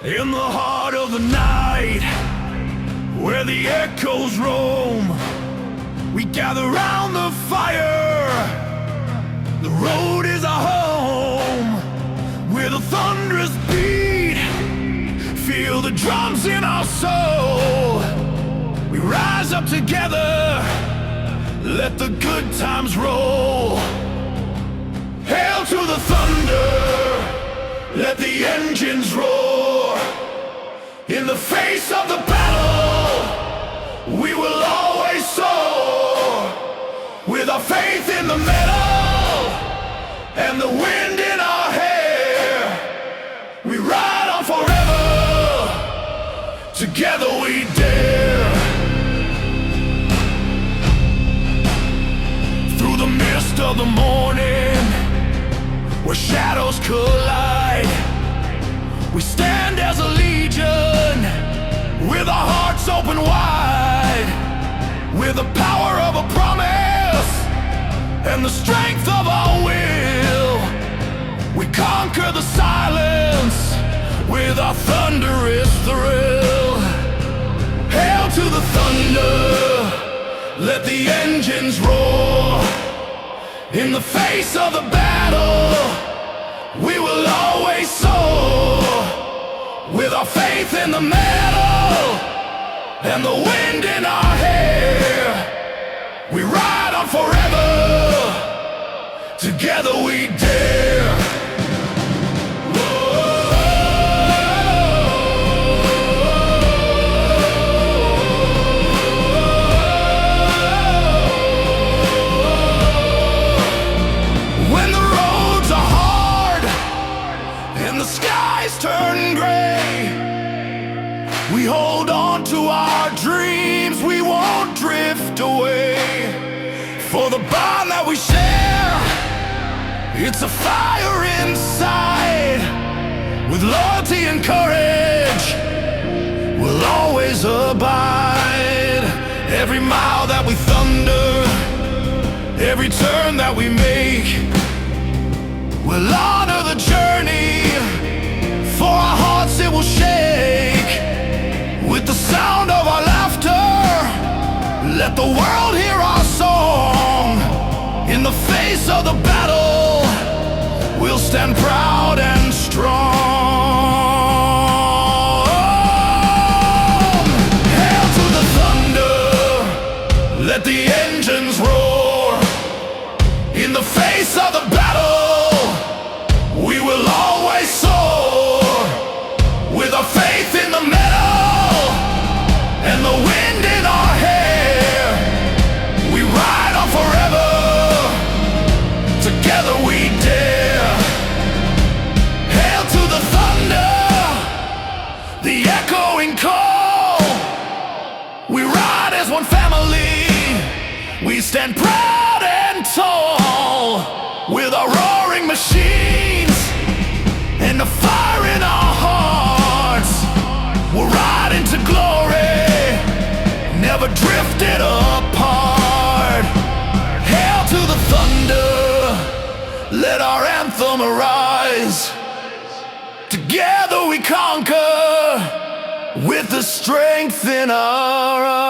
In the heart of the night, where the echoes roam, we gather round the fire. The road is our home, with a thunderous beat. Feel the drums in our soul. We rise up together, let the good times roll. Hail to the thunder, let the engines roar. In the face of the battle, we will always soar. With our faith in the metal and the wind in our hair, we ride on forever, together we dare. Through the mist of the morning, where shadows collide, we stand as a legion, with our hearts open wide. With the power of a promise and the strength of our will, we conquer the silence with our thunderous thrill. Hail to the thunder, let the engines roar. In the face of the battle, we will always soar. With our faith in the metal and the wind in our hair, we ride on forever, together we dare. When the roads are hard and the skies turn gray, we hold on to our dreams, we won't drift away. For the bond that we share, it's a fire inside. With loyalty and courage, we'll always abide. Every mile that we thunder, every turn that we make, we'll honor the journey. For our hearts it will shake. With the sound of our laughter, let the world hear our song. In the face of the battle, we'll stand proud and strong. Hail to the thunder, let the engines roar. In the face of the battle, we will always soar. With our faith in the metal and the wind in our hair, we ride on forever, together we dare. Hail to the thunder, the echoing call. We ride as one family, we stand proud and tall. With our roaring machines and the fire in our hearts, we'll ride into glory, never drifted apart. Hail to the thunder, let our anthem arise. Together we conquer, with the strength in our eyes.